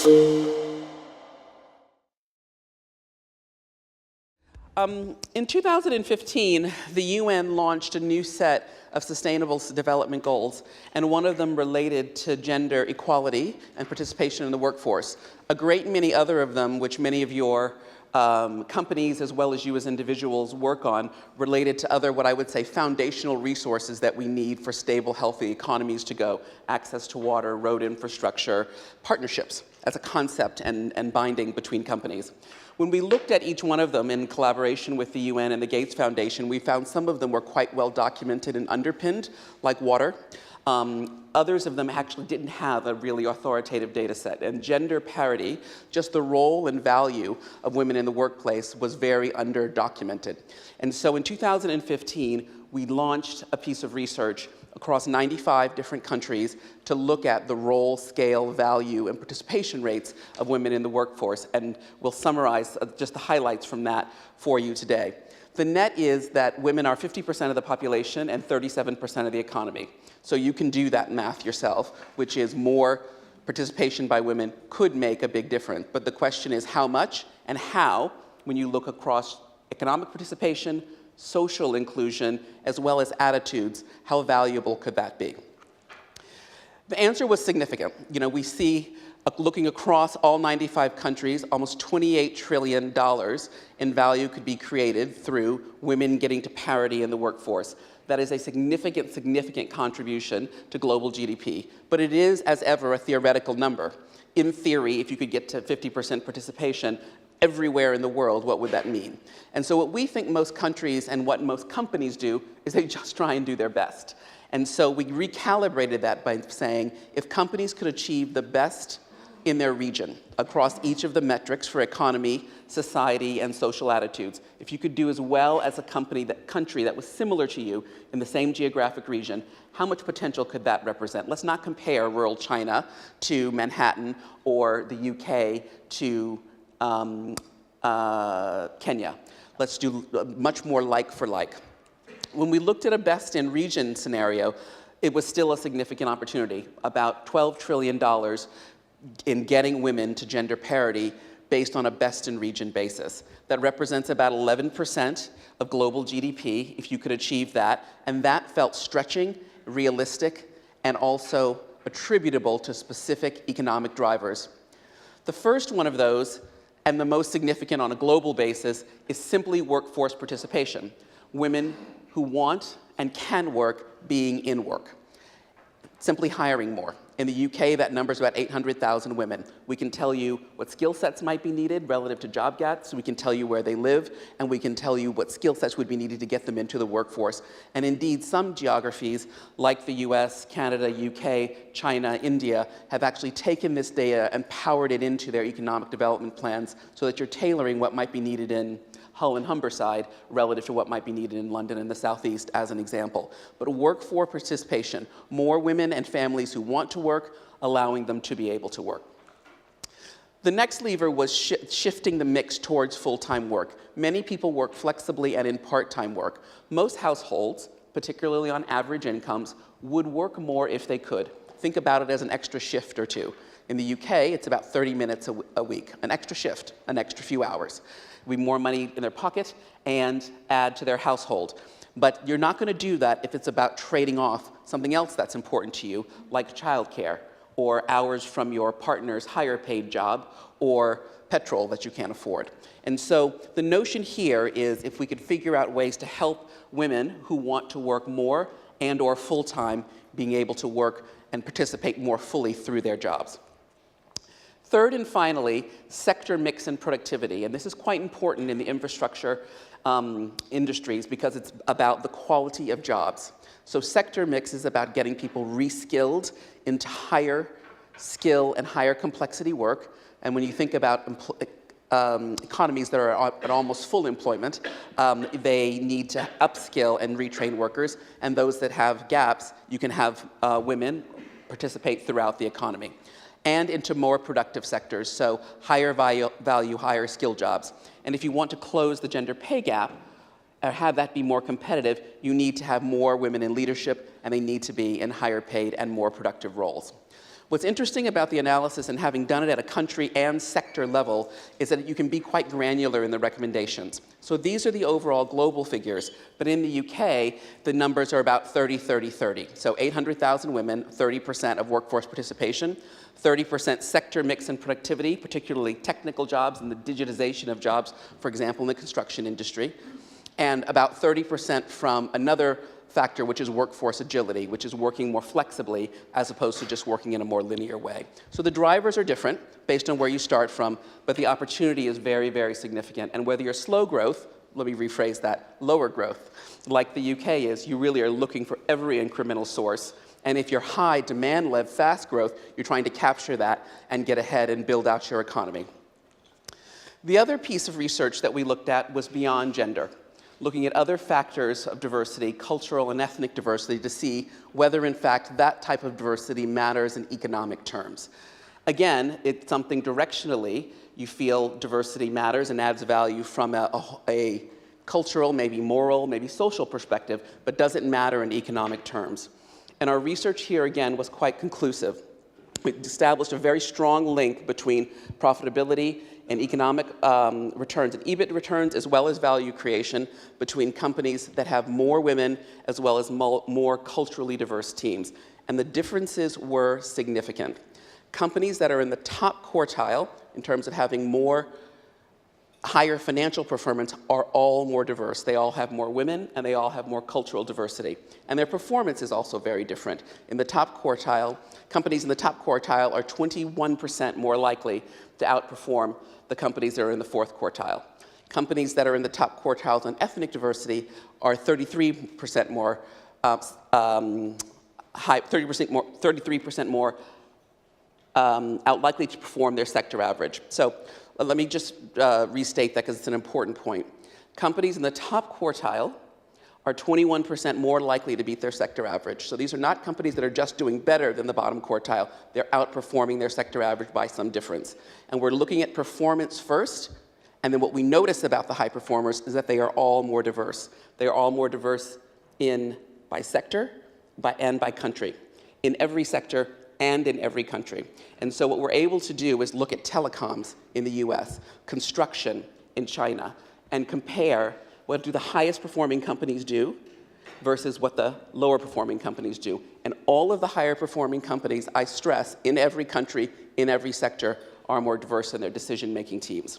In 2015, the UN launched a new set of Sustainable Development Goals, and one of them related to gender equality and participation in the workforce. A great many other of them, which many of your companies as well as you as individuals work on, related to other, what I would say, foundational resources that we need for stable, healthy economies to go. Access to water, road infrastructure, partnerships as a concept and binding between companies. When we looked at each one of them in collaboration with the UN and the Gates Foundation, we found some of them were quite well documented and underpinned, like water. Others of them actually didn't have a really authoritative data set. And gender parity, just the role and value of women in the workplace, was very under-documented. And so in 2015, we launched a piece of research across 95 different countries to look at the role, scale, value, and participation rates of women in the workforce. And we'll summarize just the highlights from that for you today. The net is that women are 50% of the population and 37% of the economy. So you can do that math yourself, which is more participation by women could make a big difference. But the question is how much and how, when you look across economic participation, social inclusion, as well as attitudes, how valuable could that be? The answer was significant. You know, we see, looking across all 95 countries, almost $28 trillion in value could be created through women getting to parity in the workforce. That is a significant, significant contribution to global GDP. But it is, as ever, a theoretical number. In theory, if you could get to 50% participation everywhere in the world, what would that mean? And so what we think most countries and what most companies do is they just try and do their best. And so we recalibrated that by saying, if companies could achieve the best in their region across each of the metrics for economy, society, and social attitudes, if you could do as well as a country that was similar to you in the same geographic region, how much potential could that represent? Let's not compare rural China to Manhattan or the UK to Kenya. Let's do much more like for like. When we looked at a best in region scenario, it was still a significant opportunity, about $12 trillion in getting women to gender parity based on a best in region basis. That represents about 11% of global GDP, if you could achieve that, and that felt stretching, realistic, and also attributable to specific economic drivers. The first one of those, and the most significant on a global basis, is simply workforce participation. Women who want and can work being in work. Simply hiring more. In the UK, that number is about 800,000 women. We can tell you what skill sets might be needed relative to job gaps. We can tell you where they live, and we can tell you what skill sets would be needed to get them into the workforce. And indeed, some geographies, like the US, Canada, UK, China, India, have actually taken this data and powered it into their economic development plans so that you're tailoring what might be needed in Hull and Humberside relative to what might be needed in London and the Southeast, as an example. But workforce participation, more women and families who want to work, allowing them to be able to work. The next lever was shifting the mix towards full-time work. Many people work flexibly and in part-time work. Most households, particularly on average incomes, would work more if they could. Think about it as an extra shift or two. In the UK, it's about 30 minutes a week, an extra shift, an extra few hours. Be more money in their pocket and add to their household. But you're not going to do that if it's about trading off something else that's important to you, like childcare, or hours from your partner's higher paid job, or petrol that you can't afford. And so the notion here is if we could figure out ways to help women who want to work more and or full-time being able to work and participate more fully through their jobs. Third and finally, sector mix and productivity. And this is quite important in the infrastructure industries because it's about the quality of jobs. So sector mix is about getting people reskilled into higher skill and higher complexity work. And when you think about economies that are at almost full employment, they need to upskill and retrain workers. And those that have gaps, you can have women participate throughout the economy. And into more productive sectors, so higher value, higher skill jobs. And if you want to close the gender pay gap, or have that be more competitive, you need to have more women in leadership, and they need to be in higher paid and more productive roles. What's interesting about the analysis and having done it at a country and sector level is that you can be quite granular in the recommendations. So these are the overall global figures, but in the UK, the numbers are about 30, 30, 30. So 800,000 women, 30% of workforce participation, 30% sector mix and productivity, particularly technical jobs and the digitization of jobs, for example, in the construction industry, and about 30% from another factor, which is workforce agility, which is working more flexibly as opposed to just working in a more linear way. So the drivers are different based on where you start from, but the opportunity is very, very significant. And whether you're slow growth, let me rephrase that, lower growth, like the UK is, you really are looking for every incremental source. And if you're high demand-led fast growth, you're trying to capture that and get ahead and build out your economy. The other piece of research that we looked at was beyond gender, looking at other factors of diversity, cultural and ethnic diversity, to see whether, in fact, that type of diversity matters in economic terms. Again, it's something directionally you feel diversity matters and adds value from a cultural, maybe moral, maybe social perspective, but doesn't matter in economic terms. And our research here, again, was quite conclusive. We established a very strong link between profitability and economic returns and EBIT returns, as well as value creation between companies that have more women as well as more culturally diverse teams. And the differences were significant. Companies that are in the top quartile in terms of having more higher financial performance are all more diverse. They all have more women, and they all have more cultural diversity. And their performance is also very different. In the top quartile, companies in the top quartile are 21% more likely to outperform the companies that are in the fourth quartile. Companies that are in the top quartiles on ethnic diversity are 33% more, 33% more likely to perform their sector average. So let me just restate that because it's an important point. Companies in the top quartile are 21% more likely to beat their sector average. So these are not companies that are just doing better than the bottom quartile. They're outperforming their sector average by some difference. And we're looking at performance first, and then what we notice about the high performers is that they are all more diverse. They are all more diverse by sector and by country, in every sector and in every country. And so what we're able to do is look at telecoms in the US, construction in China, and compare what do the highest performing companies do versus what the lower performing companies do. And all of the higher performing companies, I stress, in every country, in every sector, are more diverse in their decision-making teams.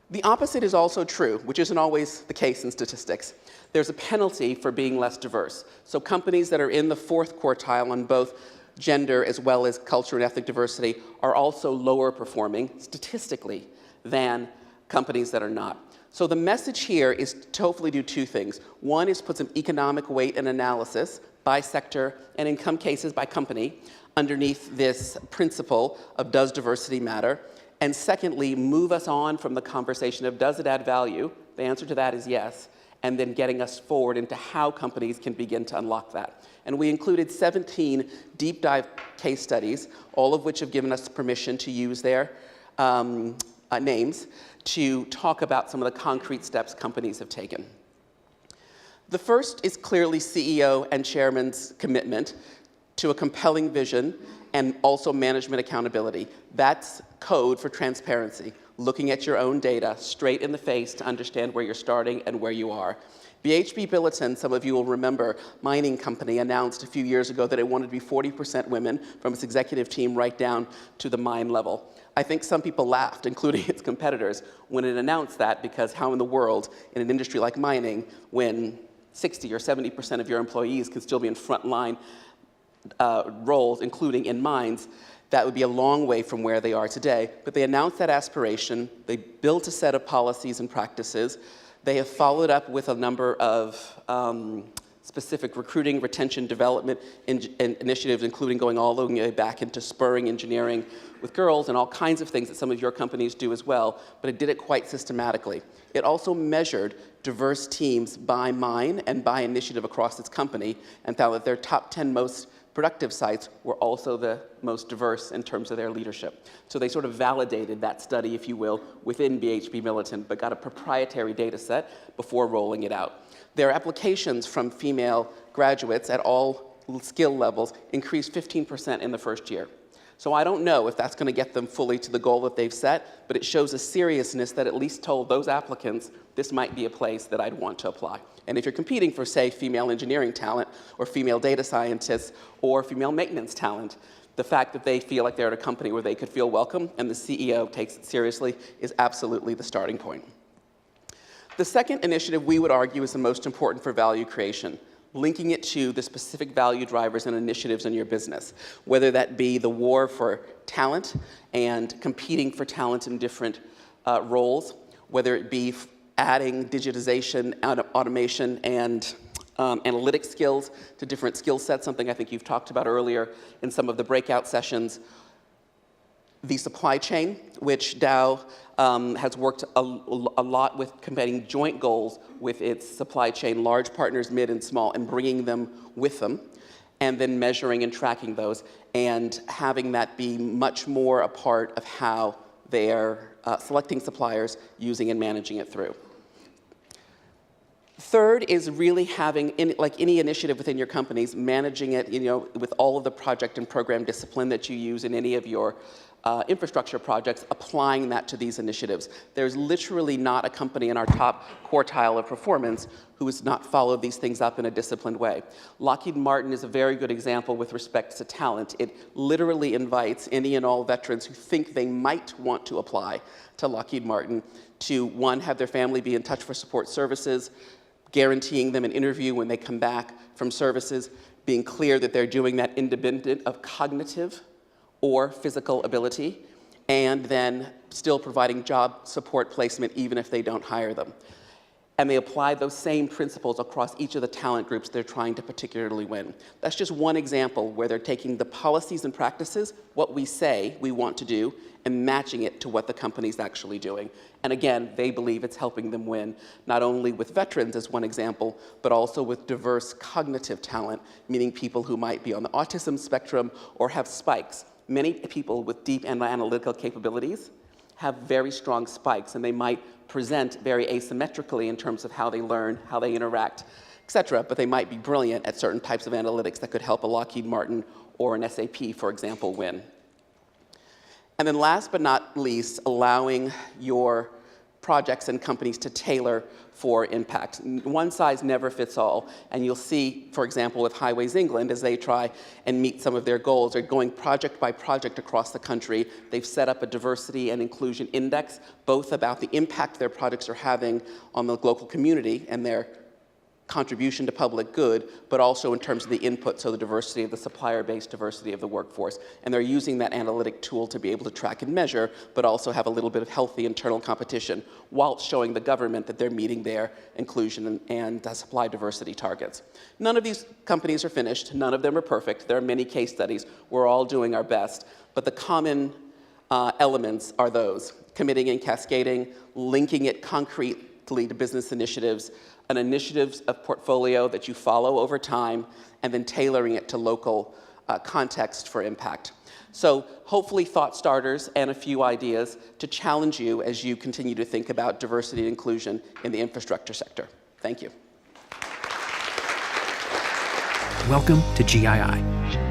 The opposite is also true, which isn't always the case in statistics. There's a penalty for being less diverse. So companies that are in the fourth quartile on both gender as well as culture and ethnic diversity are also lower performing statistically than companies that are not. So the message here is to hopefully do two things. One is put some economic weight and analysis by sector and in some cases by company underneath this principle of does diversity matter? And secondly, move us on from the conversation of does it add value? The answer to that is yes. And then getting us forward into how companies can begin to unlock that. And we included 17 deep dive case studies, all of which have given us permission to use their names to talk about some of the concrete steps companies have taken. The first is clearly CEO and chairman's commitment to a compelling vision and also management accountability. That's code for transparency, looking at your own data straight in the face to understand where you're starting and where you are. Bhp Billiton, some of you will remember, mining company, announced a few years ago that it wanted to be 40% women from its executive team right down to the mine level. I think some people laughed, including its competitors, when it announced that, because how in the world, in an industry like mining, when 60 or 70% of your employees can still be in frontline roles, including in mines, that would be a long way from where they are today. But they announced that aspiration. They built a set of policies and practices. They have followed up with a number of specific recruiting, retention, development initiatives, including going all the way back into spurring engineering with girls and all kinds of things that some of your companies do as well, but it did it quite systematically. It also measured diverse teams by mine and by initiative across its company and found that their top 10 most productive sites were also the most diverse in terms of their leadership. So they sort of validated that study, if you will, within Bhp Billiton, but got a proprietary data set before rolling it out. There are applications from female graduates at all skill levels increased 15% in the first year. So I don't know if that's going to get them fully to the goal that they've set, but it shows a seriousness that at least told those applicants this might be a place that I'd want to apply. And if you're competing for, say, female engineering talent or female data scientists or female maintenance talent, the fact that they feel like they're at a company where they could feel welcome and the CEO takes it seriously is absolutely the starting point. The second initiative we would argue is the most important for value creation, linking it to the specific value drivers and initiatives in your business, whether that be the war for talent and competing for talent in different roles, whether it be adding digitization, automation, and analytic skills to different skill sets, something I think you've talked about earlier in some of the breakout sessions. The supply chain, which Dow has worked a lot with combining joint goals with its supply chain, large partners, mid and small, and bringing them with them, and then measuring and tracking those, and having that be much more a part of how they're selecting suppliers, using and managing it through. Third is really having, like any initiative within your companies, managing it, with all of the project and program discipline that you use in any of your infrastructure projects, applying that to these initiatives. There's literally not a company in our top quartile of performance who has not followed these things up in a disciplined way. Lockheed Martin is a very good example with respect to talent. It literally invites any and all veterans who think they might want to apply to Lockheed Martin to, one, have their family be in touch for support services, guaranteeing them an interview when they come back from services, being clear that they're doing that independent of cognitive or physical ability, and then still providing job support placement even if they don't hire them. And they apply those same principles across each of the talent groups they're trying to particularly win. That's just one example where they're taking the policies and practices, what we say we want to do, and matching it to what the company's actually doing. And again, they believe it's helping them win, not only with veterans as one example, but also with diverse cognitive talent, meaning people who might be on the autism spectrum or have spikes. Many people with deep analytical capabilities have very strong spikes, and they might present very asymmetrically in terms of how they learn, how they interact, et cetera, but they might be brilliant at certain types of analytics that could help a Lockheed Martin or an SAP, for example, win. And then last but not least, allowing your projects and companies to tailor for impact. One size never fits all, and you'll see, for example, with Highways England, as they try and meet some of their goals, they're going project by project across the country. They've set up a diversity and inclusion index, both about the impact their projects are having on the local community and their contribution to public good, but also in terms of the input, so the diversity of the supplier base, diversity of the workforce. And they're using that analytic tool to be able to track and measure, but also have a little bit of healthy internal competition while showing the government that they're meeting their inclusion and supply diversity targets. None of these companies are finished. None of them are perfect. There are many case studies. We're all doing our best. But the common elements are those: committing and cascading, linking it concretely to business initiatives, an initiatives of portfolio that you follow over time, and then tailoring it to local context for impact. So hopefully thought starters and a few ideas to challenge you as you continue to think about diversity and inclusion in the infrastructure sector. Thank you. Welcome to GII.